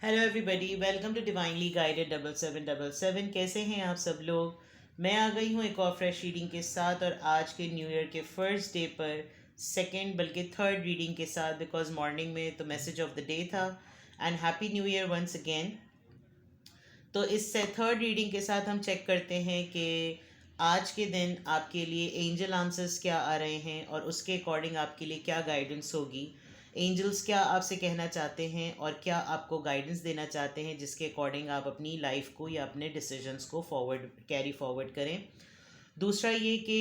Hello everybody, welcome to divinely guided 7777। कैसे हैं आप सब लोग। मैं आ गई हूँ एक और फ्रेश रीडिंग के साथ, और आज के न्यू ईयर के फर्स्ट डे पर सेकंड बल्कि थर्ड रीडिंग के साथ, बिकॉज मॉर्निंग में तो मैसेज ऑफ द डे था। And happy new year once again. तो इससे थर्ड रीडिंग के साथ हम चेक करते हैं कि आज के दिन आपके लिए एंजल आंसर्स क्या आ रहे हैं और उसके अकॉर्डिंग आपके लिए क्या गाइडेंस होगी। एंजल्स क्या आपसे कहना चाहते हैं और क्या आपको गाइडेंस देना चाहते हैं, जिसके अकॉर्डिंग आप अपनी लाइफ को या अपने डिसीजंस को कैरी फॉरवर्ड करें। दूसरा ये कि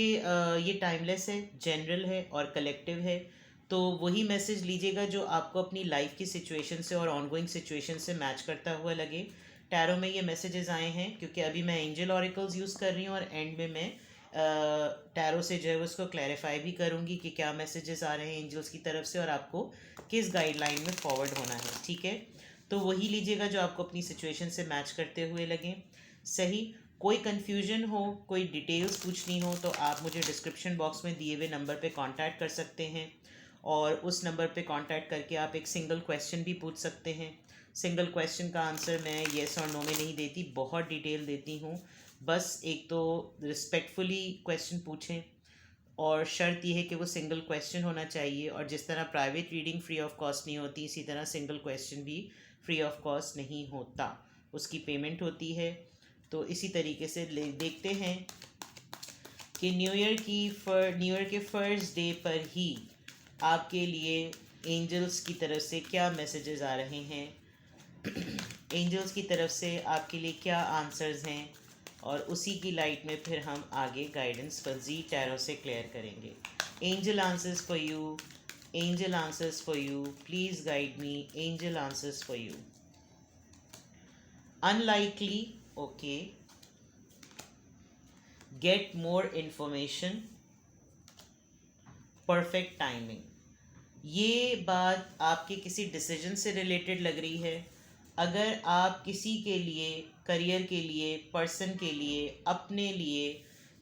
ये टाइमलेस है, जनरल है और कलेक्टिव है। तो वही मैसेज लीजिएगा जो आपको अपनी लाइफ की सिचुएशन से और ऑनगोइंग सिचुएशन से मैच करता हुआ लगे। टैरो में ये मैसेजेस आए हैं क्योंकि अभी मैं एंजल ऑरिकल्स यूज़ कर रही हूँ, और एंड में मैं टैरो से जो है उसको क्लैरिफाई भी करूँगी कि क्या मैसेजेस आ रहे हैं एंजल्स की तरफ से और आपको किस गाइडलाइन में फॉरवर्ड होना है। ठीक है, तो वही लीजिएगा जो आपको अपनी सिचुएशन से मैच करते हुए लगे। सही। कोई कन्फ्यूजन हो, कोई डिटेल्स पूछनी हो, तो आप मुझे डिस्क्रिप्शन बॉक्स में दिए हुए नंबर पे कांटेक्ट कर सकते हैं, और उस नंबर पे कांटेक्ट करके आप एक सिंगल क्वेश्चन भी पूछ सकते हैं। सिंगल क्वेश्चन का आंसर मैं येस और नो में नहीं देती, बहुत डिटेल देती हूँ। बस एक तो रिस्पेक्टफुली क्वेश्चन पूछें, और शर्त यह है कि वो सिंगल क्वेश्चन होना चाहिए। और जिस तरह private reading free of cost नहीं होती, इसी तरह सिंगल क्वेश्चन भी फ्री ऑफ कॉस्ट नहीं होता, उसकी पेमेंट होती है। तो इसी तरीके से देखते हैं कि न्यू ईयर के फर्स्ट डे पर ही आपके लिए एंजल्स की तरफ से क्या मैसेजेस आ रहे हैं, एंजल्स की तरफ से आपके लिए क्या आंसर्स हैं, और उसी की लाइट में फिर हम आगे गाइडेंस फजी टैरो से क्लियर करेंगे। Angel answers for you, angel answers for you, please guide me, angel answers for you. Unlikely, okay, get more information, perfect timing. ये बात आपके किसी डिसीजन से रिलेटेड लग रही है। अगर आप किसी के लिए, करियर के लिए, पर्सन के लिए, अपने लिए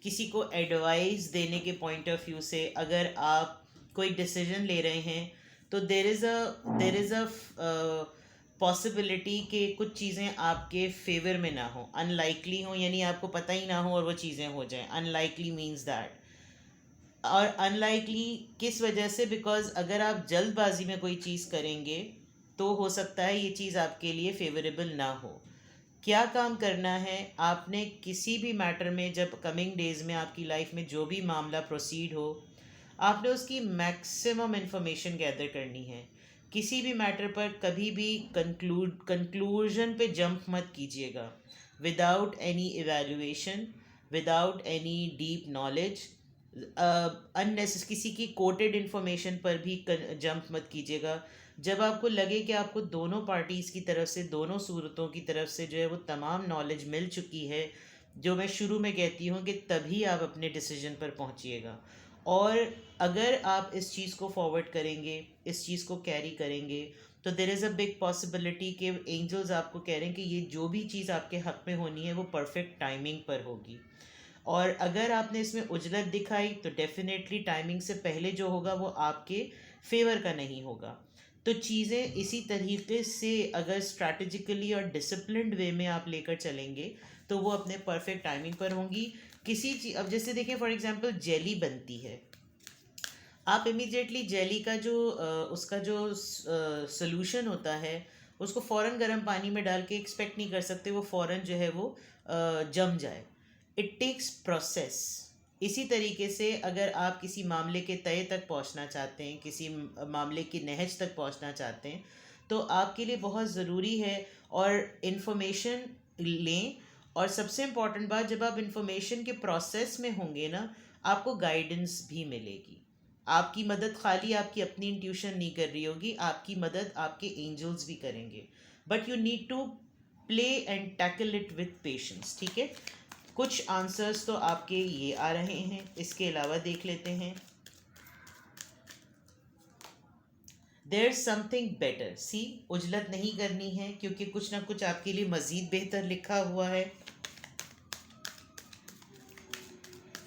किसी को एडवाइस देने के पॉइंट ऑफ व्यू से अगर आप कोई डिसीजन ले रहे हैं, तो देर इज़ अ पॉसिबिलिटी कि कुछ चीज़ें आपके फेवर में ना हो, अनलाइकली हो, यानी आपको पता ही ना हो और वो चीज़ें हो जाएं। Unlikely means that. और अनलाइकली किस वजह से? बिकॉज अगर आप जल्दबाजी में कोई चीज़ करेंगे तो हो सकता है ये चीज़ आपके लिए फेवरेबल ना हो। क्या काम करना है आपने किसी भी मैटर में, जब कमिंग डेज में आपकी लाइफ में जो भी मामला प्रोसीड हो, आपने उसकी मैक्सिमम इंफॉर्मेशन गैदर करनी है। किसी भी मैटर पर कभी भी कंक्लूजन पे जंप मत कीजिएगा without any evaluation, without any deep knowledge. किसी की कोटेड इन्फॉर्मेशन पर भी जंप मत कीजिएगा। जब आपको लगे कि आपको दोनों पार्टीज़ की तरफ से, दोनों सूरतों की तरफ से जो है वो तमाम नॉलेज मिल चुकी है, जो मैं शुरू में कहती हूँ कि तभी आप अपने डिसीजन पर पहुँचिएगा। और अगर आप इस चीज़ को फॉरवर्ड करेंगे, इस चीज़ को कैरी करेंगे, तो there is a big possibility कि एंजल्स आपको कह रहे हैं कि ये जो भी चीज़ आपके हक़ में होनी है वो परफेक्ट टाइमिंग पर होगी। और अगर आपने इसमें उजलत दिखाई तो डेफिनेटली टाइमिंग से पहले जो होगा वो आपके फेवर का नहीं होगा। तो चीज़ें इसी तरीके से अगर स्ट्रैटेजिकली और डिसिप्लिन्ड वे में आप लेकर चलेंगे तो वो अपने परफेक्ट टाइमिंग पर होंगी। किसी चीज़, अब जैसे देखें फॉर एग्जांपल जेली बनती है, आप इमीडिएटली जेली का जो उसका जो सोल्यूशन होता है उसको फ़ौरन गर्म पानी में डाल के एक्सपेक्ट नहीं कर सकते वो फ़ौरन जो है वो जम जाए। It takes process. इसी तरीके से अगर आप किसी मामले के तय तक पहुंचना चाहते हैं, किसी मामले की नहज तक पहुंचना चाहते हैं, तो आपके लिए बहुत ज़रूरी है और इन्फॉर्मेशन लें। और सबसे इम्पॉर्टेंट बात, जब आप इन्फॉर्मेशन के प्रोसेस में होंगे ना, आपको गाइडेंस भी मिलेगी। आपकी मदद खाली आपकी अपनी इंट्यूशन नहीं कर रही होगी, आपकी मदद आपके एंजल्स भी करेंगे। But you need to play and tackle it with patience. ठीक है, कुछ आंसर्स तो आपके ये आ रहे हैं, इसके अलावा देख लेते हैं। There something better. सी, उजलत नहीं करनी है क्योंकि कुछ ना कुछ आपके लिए मज़ीद बेहतर लिखा हुआ है।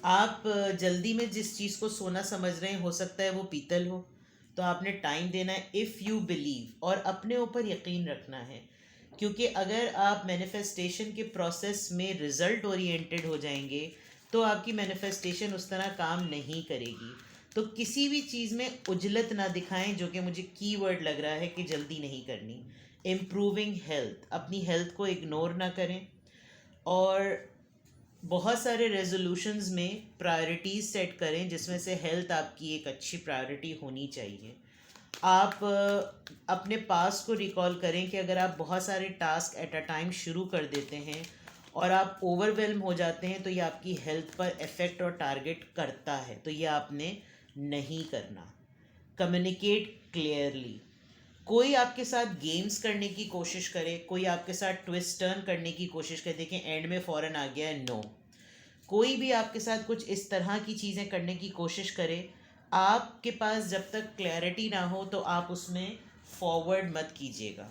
आप जल्दी में जिस चीज़ को सोना समझ रहे हैं, हो सकता है वो पीतल हो। तो आपने टाइम देना है, इफ़ यू बिलीव, और अपने ऊपर यकीन रखना है क्योंकि अगर आप मैनिफेस्टेशन के प्रोसेस में रिजल्ट ओरिएंटेड हो जाएंगे तो आपकी मैनिफेस्टेशन उस तरह काम नहीं करेगी। तो किसी भी चीज़ में उजलत ना दिखाएं, जो कि मुझे कीवर्ड लग रहा है कि जल्दी नहीं करनी। इम्प्रूविंग हेल्थ, अपनी हेल्थ को इग्नोर ना करें। और बहुत सारे रेजोल्यूशंस में प्रायोरिटीज़ सेट करें, जिसमें से हेल्थ आपकी एक अच्छी प्रायोरिटी होनी चाहिए। आप अपने पास को रिकॉल करें कि अगर आप बहुत सारे टास्क एट अ टाइम शुरू कर देते हैं और आप ओवरवेल्म हो जाते हैं तो ये आपकी हेल्थ पर इफ़ेक्ट और टारगेट करता है, तो ये आपने नहीं करना। Communicate clearly. कोई आपके साथ गेम्स करने की कोशिश करे, कोई आपके साथ ट्विस्ट टर्न करने की कोशिश करे, देखें एंड में फ़ौरन आ गया है नो। कोई भी आपके साथ कुछ इस तरह की चीज़ें करने की कोशिश करे, आपके पास जब तक क्लैरिटी ना हो तो आप उसमें फॉरवर्ड मत कीजिएगा।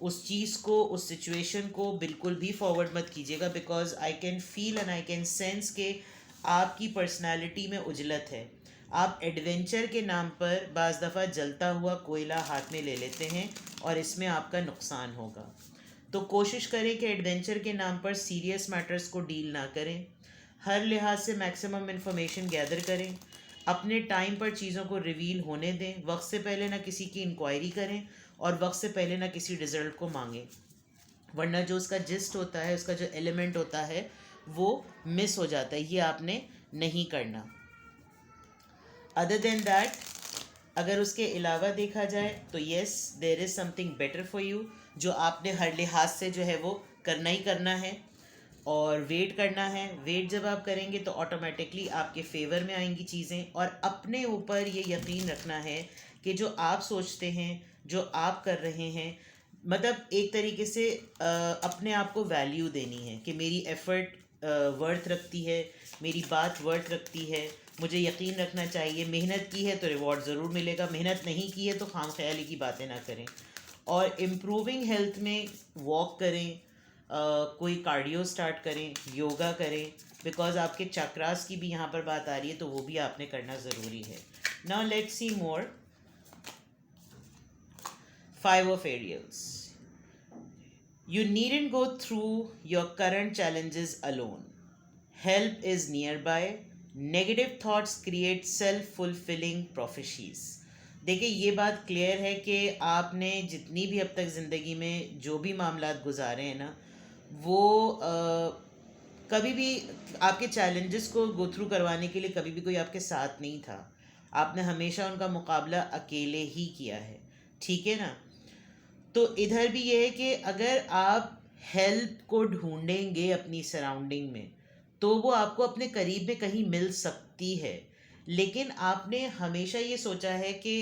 उस चीज़ को, उस सिचुएशन को बिल्कुल भी फॉरवर्ड मत कीजिएगा, because I can feel and I can sense के आपकी पर्सनालिटी में उजलत है। आप एडवेंचर के नाम पर बाज़ दफ़ा जलता हुआ कोयला हाथ में ले लेते हैं और इसमें आपका नुकसान होगा। तो कोशिश करें कि एडवेंचर के नाम पर सीरियस मैटर्स को डील ना करें। हर लिहाज से मैक्सिमम इन्फॉर्मेशन गैदर करें। अपने टाइम पर चीज़ों को रिवील होने दें। वक्त से पहले ना किसी की इंक्वायरी करें और वक्त से पहले ना किसी रिजल्ट को मांगें, वरना जो उसका जिस्ट होता है, उसका जो एलिमेंट होता है, वो मिस हो जाता है। ये आपने नहीं करना। अदर देन दैट, अगर उसके अलावा देखा जाए तो yes, there is something better for you, जो आपने हर लिहाज से जो है वो करना ही करना है। और वेट करना है। वेट जब आप करेंगे तो ऑटोमेटिकली आपके फेवर में आएंगी चीज़ें। और अपने ऊपर ये यकीन रखना है कि जो आप सोचते हैं, जो आप कर रहे हैं, मतलब एक तरीके से अपने आप को वैल्यू देनी है कि मेरी एफ़र्ट वर्थ रखती है, मेरी बात वर्थ रखती है। मुझे यकीन रखना चाहिए, मेहनत की है तो रिवॉर्ड ज़रूर मिलेगा, मेहनत नहीं की है तो खाम ख्याली की बातें ना करें। और इम्प्रूविंग हेल्थ में वॉक करें, कोई कार्डियो स्टार्ट करें, योगा करें, बिकॉज आपके चक्रास की भी यहाँ पर बात आ रही है, तो वो भी आपने करना ज़रूरी है। Now let's see more. 5 of Ariels. You needn't go through your current challenges alone. Help is nearby. Negative thoughts create self-fulfilling prophecies. देखिए, ये बात क्लियर है कि आपने जितनी भी अब तक ज़िंदगी में जो भी मामलात गुजारे हैं ना, वो कभी भी आपके चैलेंजेस को गो थ्रू करवाने के लिए कभी भी कोई आपके साथ नहीं था। आपने हमेशा उनका मुकाबला अकेले ही किया है, ठीक है ना। तो इधर भी ये है कि अगर आप हेल्प को ढूंढेंगे अपनी सराउंडिंग में, तो वो आपको अपने करीब में कहीं मिल सकती है। लेकिन आपने हमेशा ये सोचा है कि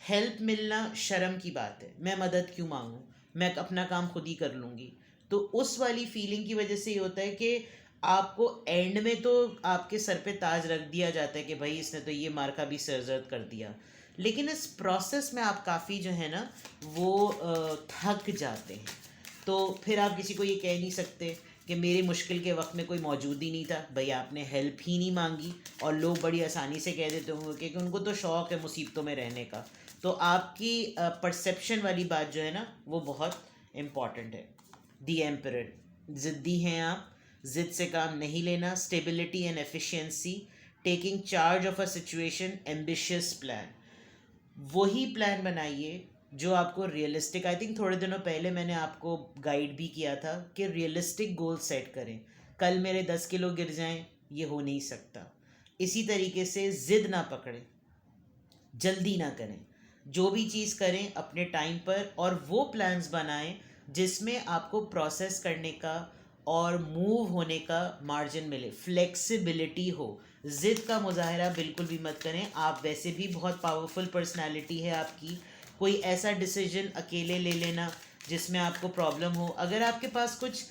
हेल्प मिलना शर्म की बात है, मैं मदद क्यों मांगूं, मैं अपना काम खुद ही कर लूँगी। तो उस वाली फीलिंग की वजह से ये होता है कि आपको एंड में तो आपके सर पे ताज रख दिया जाता है कि भाई इसने तो ये मार्का भी सरजर्द कर दिया, लेकिन इस प्रोसेस में आप काफ़ी जो है ना वो थक जाते हैं। तो फिर आप किसी को ये कह नहीं सकते कि मेरे मुश्किल के वक्त में कोई मौजूद ही नहीं था। भाई आपने हेल्प ही नहीं मांगी। और लोग बड़ी आसानी से कह देते होंगे कि उनको तो शौक़ है मुसीबतों में रहने का। तो आपकी परसेप्शन वाली बात जो है ना वो बहुत इम्पॉर्टेंट है। दी एम्परर, ज़िद्दी हैं आप, ज़िद से काम नहीं लेना। Stability and efficiency, taking charge of a situation, ambitious plan. वही प्लान बनाइए जो आपको रियलिस्टिक, आई थिंक थोड़े दिनों पहले मैंने आपको गाइड भी किया था कि रियलिस्टिक गोल सेट करें। कल मेरे 10 किलो गिर जाएं, ये हो नहीं सकता। इसी तरीके से ज़िद ना पकड़ें, जल्दी ना करें। जो भी चीज़ करें अपने टाइम पर, और वो प्लान्स बनाएं जिसमें आपको प्रोसेस करने का और मूव होने का मार्जिन मिले, फ्लेक्सिबिलिटी हो। ज़िद का मुजाहरा बिल्कुल भी मत करें। आप वैसे भी बहुत पावरफुल पर्सनालिटी है आपकी। कोई ऐसा डिसीजन अकेले ले लेना जिसमें आपको प्रॉब्लम हो। अगर आपके पास कुछ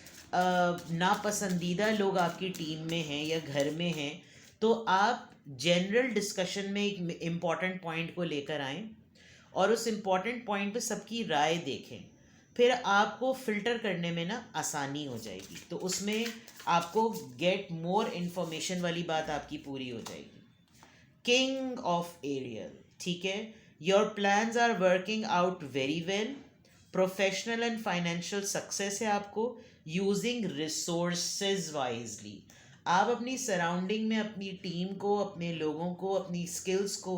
नापसंदीदा लोग आपकी टीम में हैं या घर में हैं, तो आप जनरल डिस्कशन में एक इम्पॉर्टेंट पॉइंट को लेकर आएँ और उस इम्पॉर्टेंट पॉइंट पे सबकी राय देखें। फिर आपको फ़िल्टर करने में ना आसानी हो जाएगी। तो उसमें आपको गेट मोर इन्फॉर्मेशन वाली बात आपकी पूरी हो जाएगी। किंग ऑफ एरियल, ठीक है। Your plans are working out very well. Professional and financial success है आपको यूजिंग रिसोर्सेज वाइजली। आप अपनी सराउंडिंग में अपनी टीम को, अपने लोगों को, अपनी स्किल्स को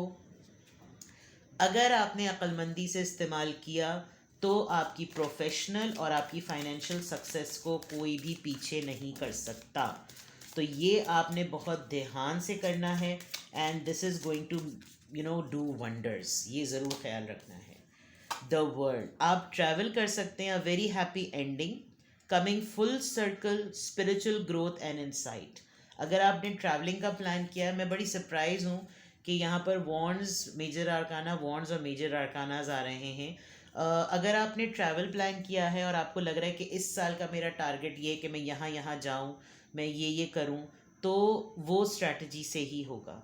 अगर आपने अक्लमंदी से इस्तेमाल किया तो आपकी प्रोफेशनल और आपकी फाइनेंशियल सक्सेस को कोई भी पीछे नहीं कर सकता। तो ये आपने बहुत ध्यान से करना है and this is going to do wonders. ये ज़रूर ख्याल रखना है। द वर्ल्ड, आप ट्रैवल कर सकते हैं। A very happy ending, coming full circle, spiritual growth and insight. अगर आपने ट्रैवलिंग का प्लान किया है, मैं बड़ी सरप्राइज हूँ कि यहाँ पर वॉन्ड्स, मेजर आर्काना वॉन्ड्स और मेजर आर्कानाज आ रहे हैं। अगर आपने ट्रैवल प्लान किया है और आपको लग रहा है कि इस साल का मेरा टारगेट ये है कि मैं यहाँ यहाँ जाऊँ, मैं ये करूँ, तो वो स्ट्रैटेजी से ही होगा।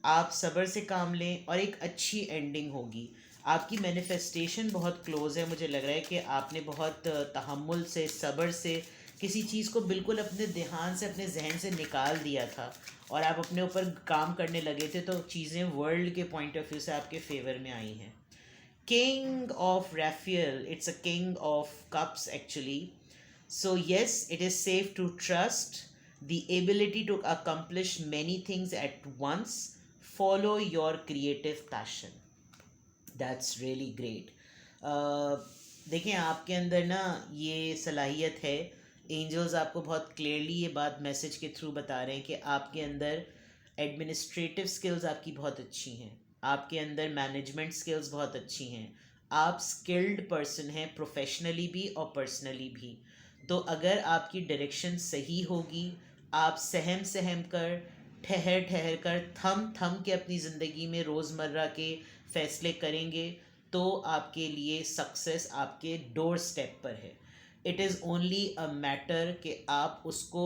आप सब्र से काम लें और एक अच्छी एंडिंग होगी। आपकी मैनिफेस्टेशन बहुत क्लोज है। मुझे लग रहा है कि आपने बहुत तहम्मुल से, सब्र से किसी चीज़ को बिल्कुल अपने ध्यान से, अपने जहन से निकाल दिया था और आप अपने ऊपर काम करने लगे थे, तो चीज़ें वर्ल्ड के पॉइंट ऑफ व्यू से आपके फेवर में आई हैं। King of Raphael, it's a king of cups actually. So, yes, it is safe to trust the ability to accomplish many things at once. Follow your creative passion. That's really great. देखें, आपके अंदर ना ये सलाहियत है। Angels आपको बहुत clearly ये बात मैसेज के थ्रू बता रहे हैं कि आपके अंदर एडमिनिस्ट्रेटिव स्किल्स आपकी बहुत अच्छी हैं, आपके अंदर मैनेजमेंट स्किल्स बहुत अच्छी हैं, आप स्किल्ड पर्सन हैं प्रोफेशनली भी और पर्सनली भी। तो अगर आपकी डायरेक्शन सही होगी, आप सहम सहम कर, ठहर ठहर कर, थम थम के अपनी ज़िंदगी में रोज़मर्रा के फ़ैसले करेंगे, तो आपके लिए सक्सेस आपके डोर स्टेप पर है। It is only a matter कि आप उसको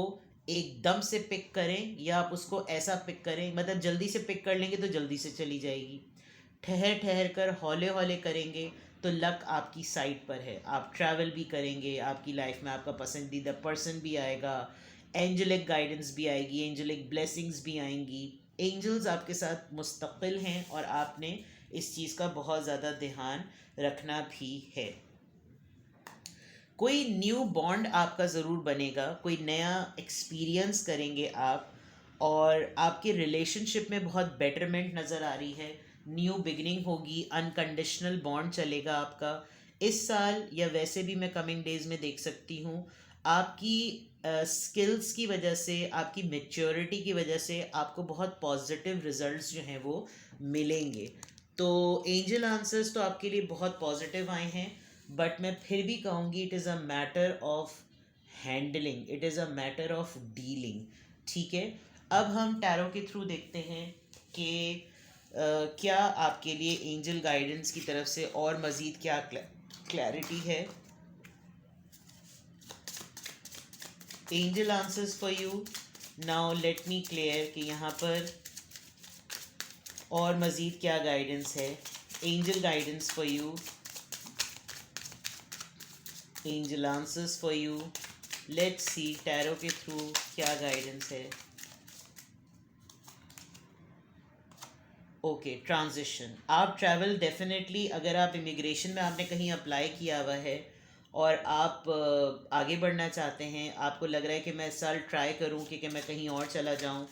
एकदम से पिक करें या आप उसको ऐसा पिक करें, मतलब जल्दी से पिक कर लेंगे तो जल्दी से चली जाएगी। ठहर ठहर कर हौले हौले करेंगे तो लक आपकी साइड पर है। आप ट्रैवल भी करेंगे, आपकी लाइफ में आपका पसंदीदा पर्सन भी आएगा, एंजलिक गाइडेंस भी आएगी, एंजलिक ब्लेसिंग्स भी आएंगी। एंजल्स आपके साथ मुस्तकिल हैं और आपने इस चीज़ का बहुत ज़्यादा ध्यान रखना भी है। कोई न्यू बॉन्ड आपका ज़रूर बनेगा, कोई नया एक्सपीरियंस करेंगे आप, और आपके रिलेशनशिप में बहुत बेटरमेंट नज़र आ रही है। न्यू बिगनिंग होगी, अनकंडीशनल बॉन्ड चलेगा आपका इस साल, या वैसे भी मैं कमिंग डेज में देख सकती हूँ। आपकी स्किल्स की वजह से, आपकी मेच्योरिटी की वजह से आपको बहुत पॉजिटिव रिजल्ट्स जो हैं वो मिलेंगे। तो एंजल आंसर्स तो आपके लिए बहुत पॉजिटिव आए हैं, बट मैं फिर भी कहूँगी it is a matter of handling, it is a matter of dealing. ठीक है, अब हम टैरो के थ्रू देखते हैं कि क्या आपके लिए एंजल गाइडेंस की तरफ से और मज़ीद क्या क्लैरिटी है। Angel answers for you. Now let me clear कि यहाँ पर और मज़ीद क्या गाइडेंस है। Angel guidance for you, angel answers for you. Let's see tarot के थ्रू क्या गाइडेंस है। Okay, transition. आप ट्रैवल डेफिनेटली, अगर आप इमिग्रेशन में आपने कहीं अप्लाई किया हुआ है और आप आगे बढ़ना चाहते हैं, आपको लग रहा है कि मैं इस साल ट्राई करूं कि मैं कहीं और चला जाऊं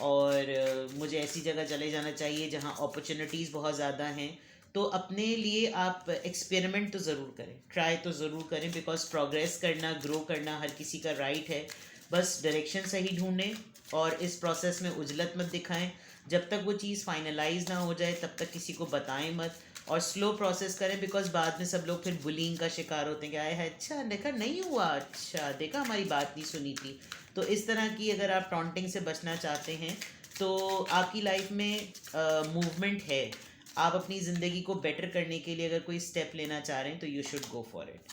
और मुझे ऐसी जगह चले जाना चाहिए जहां अपॉर्चुनिटीज़ बहुत ज़्यादा हैं, तो अपने लिए आप एक्सपेरिमेंट तो ज़रूर करें, ट्राई तो ज़रूर करें, बिकॉज प्रोग्रेस करना, ग्रो करना हर किसी का राइट है। बस डायरेक्शन सही ढूंढें और इस प्रोसेस में उजलत मत दिखाएं। जब तक वो चीज़ फाइनलाइज ना हो जाए तब तक किसी को बताएं मत, और स्लो प्रोसेस करें, बिकॉज बाद में सब लोग फिर बुलिंग का शिकार होते हैं कि आए है अच्छा देखा नहीं हुआ, अच्छा देखा हमारी बात नहीं सुनी थी। तो इस तरह की अगर आप टॉन्टिंग से बचना चाहते हैं तो आपकी लाइफ में मूवमेंट है, आप अपनी ज़िंदगी को बेटर करने के लिए अगर कोई स्टेप लेना चाह रहे हैं तो you should go for it.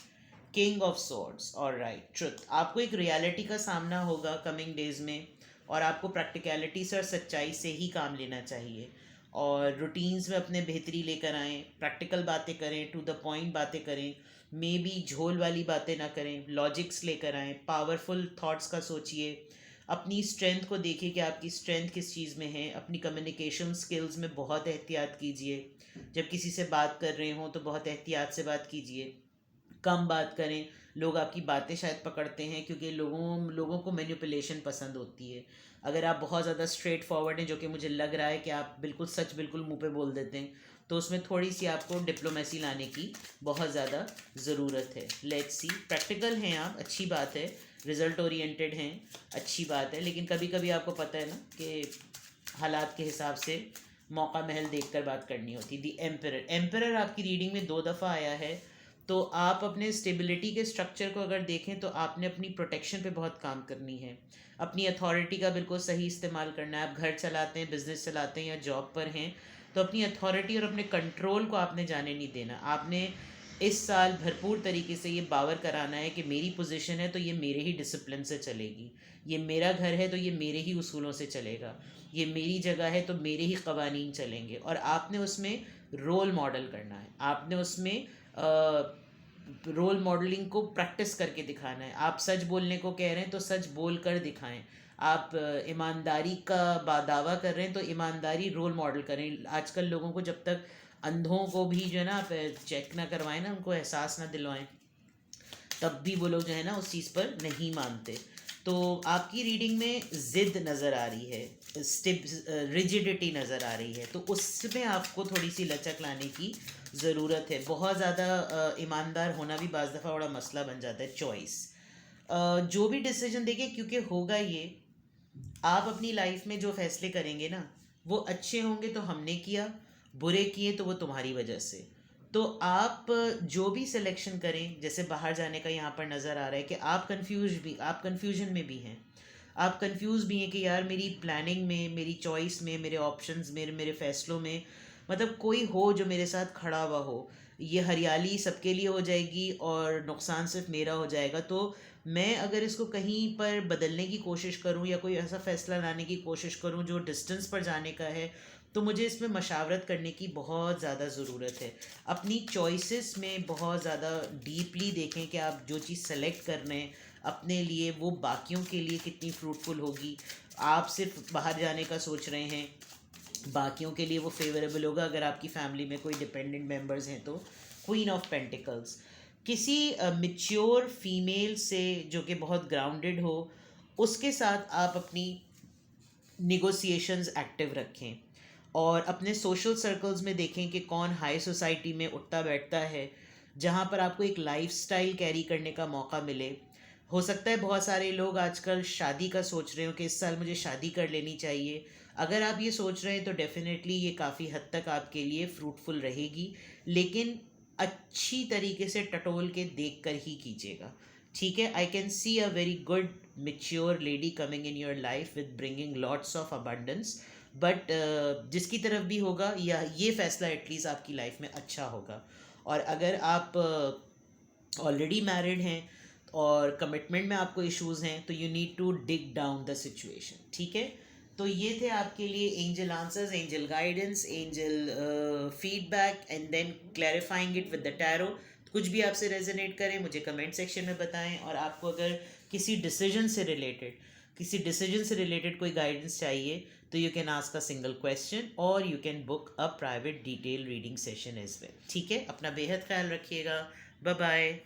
King of swords, alright, truth. आपको एक रियलिटी का सामना होगा कमिंग डेज में, और आपको प्रैक्टिकलिटी से और सच्चाई से ही काम लेना चाहिए, और रूटीन्स में अपने बेहतरी लेकर आएँ, प्रैक्टिकल बातें करें, टू द पॉइंट बातें करें, मे बी झोल वाली बातें ना करें, लॉजिक्स लेकर आएँ, पावरफुल थॉट्स का सोचिए, अपनी स्ट्रेंथ को देखिए कि आपकी स्ट्रेंथ किस चीज़ में है। अपनी कम्युनिकेशन स्किल्स में बहुत एहतियात कीजिए, जब किसी से बात कर रहे हों तो बहुत एहतियात से बात कीजिए। कम बात करें। लोग आपकी बातें शायद पकड़ते हैं क्योंकि लोगों लोगों को मैनिपुलेशन पसंद होती है। अगर आप बहुत ज़्यादा स्ट्रेट फॉरवर्ड हैं, जो कि मुझे लग रहा है कि आप बिल्कुल सच बिल्कुल मुंह पे बोल देते हैं, तो उसमें थोड़ी सी आपको डिप्लोमेसी लाने की बहुत ज़्यादा ज़रूरत है। लेट्स सी, प्रैक्टिकल हैं आप, अच्छी बात है, रिजल्ट ओरिएंटेड हैं, अच्छी बात है, लेकिन कभी कभी आपको पता है ना कि हालात के हिसाब से मौका महल देखकर बात करनी होती। दी एम्परर, एम्परर आपकी रीडिंग में 2 दफ़ा आया है। तो आप अपने स्टेबिलिटी के स्ट्रक्चर को अगर देखें तो आपने अपनी प्रोटेक्शन पे बहुत काम करनी है, अपनी अथॉरिटी का बिल्कुल सही इस्तेमाल करना है। आप घर चलाते हैं, बिजनेस चलाते हैं या जॉब पर हैं, तो अपनी अथॉरिटी और अपने कंट्रोल को आपने जाने नहीं देना। आपने इस साल भरपूर तरीके से ये बावर कराना है कि मेरी पोजीशन है तो ये मेरे ही डिसिप्लिन से चलेगी, ये मेरा घर है तो ये मेरे ही उसूलों से चलेगा, ये मेरी जगह है तो मेरे ही कवानीन चलेंगे। और आपने उसमें रोल मॉडल करना है, आपने उसमें रोल मॉडलिंग को प्रैक्टिस करके दिखाना है। आप सच बोलने को कह रहे हैं तो सच बोल कर दिखाएं। आप ईमानदारी का दावा कर रहे हैं तो ईमानदारी रोल मॉडल करें। आजकल लोगों को जब तक अंधों को भी जो है ना आप चेक ना करवाएं ना, उनको एहसास ना दिलवाएं, तब भी वो लोग जो है ना उस चीज़ पर नहीं मानते। तो आपकी रीडिंग में ज़िद नज़र आ रही है, स्टिप रिजिडिटी नज़र आ रही है, तो उसमें आपको थोड़ी सी लचक लाने की ज़रूरत है। बहुत ज़्यादा ईमानदार होना भी बाज़ दफ़ा बड़ा मसला बन जाता है। चॉइस, जो भी डिसीजन देखिए, क्योंकि होगा ये, आप अपनी लाइफ में जो फैसले करेंगे ना, वो अच्छे होंगे तो हमने किया, बुरे किए तो वो तुम्हारी वजह से। तो आप जो भी सिलेक्शन करें, जैसे बाहर जाने का यहाँ पर नज़र आ रहा है कि आप कंफ्यूजन में भी हैं। आप कंफ्यूज भी हैं कि यार मेरी प्लानिंग में, मेरी चॉइस में, मेरे ऑप्शंस में, मेरे फैसलों में, मतलब कोई हो जो मेरे साथ खड़ा हुआ हो, ये हरियाली सबके लिए हो जाएगी और नुकसान सिर्फ मेरा हो जाएगा। तो मैं अगर इसको कहीं पर बदलने की कोशिश करूं या कोई ऐसा फ़ैसला लाने की कोशिश करूं जो डिस्टेंस पर जाने का है, तो मुझे इसमें मशावरत करने की बहुत ज़्यादा ज़रूरत है। अपनी चॉइसेस में बहुत ज़्यादा डीपली देखें कि आप जो चीज़ सेलेक्ट कर रहे हैं अपने लिए, वो बाकियों के लिए कितनी फ्रूटफुल होगी। आप सिर्फ बाहर जाने का सोच रहे हैं, बाकियों के लिए वो फेवरेबल होगा अगर आपकी फैमिली में कोई डिपेंडेंट मेंबर्स हैं तो। क्वीन ऑफ पेंटिकल्स, किसी मिच्योर फीमेल से जो कि बहुत ग्राउंडेड हो, उसके साथ आप अपनी निगोसिएशंस एक्टिव रखें और अपने सोशल सर्कल्स में देखें कि कौन हाई सोसाइटी में उठता बैठता है, जहाँ पर आपको एक लाइफस्टाइल कैरी करने का मौका मिले। हो सकता है बहुत सारे लोग आजकल शादी का सोच रहे हो कि इस साल मुझे शादी कर लेनी चाहिए। अगर आप ये सोच रहे हैं तो डेफिनेटली ये काफ़ी हद तक आपके लिए फ्रूटफुल रहेगी, लेकिन अच्छी तरीके से टटोल के देख कर ही कीजिएगा, ठीक है। I can see a very good mature lady coming in your life with bringing lots of abundance, but जिसकी तरफ भी होगा या ये फैसला एटलीस्ट आपकी लाइफ में अच्छा होगा। और अगर आप ऑलरेडी मैरिड हैं और कमिटमेंट में आपको इश्यूज हैं तो you need to dig down the situation, ठीक है। तो ये थे आपके लिए angel answers, angel guidance, angel feedback and then clarifying it with the tarot. कुछ भी आपसे रेजोनेट करें मुझे कमेंट सेक्शन में बताएं। और आपको अगर किसी डिसीजन से रिलेटेड कोई गाइडेंस चाहिए तो you can ask a single question और you can book a private detail reading session as well, ठीक है। अपना बेहद ख्याल रखिएगा, बाय बाय।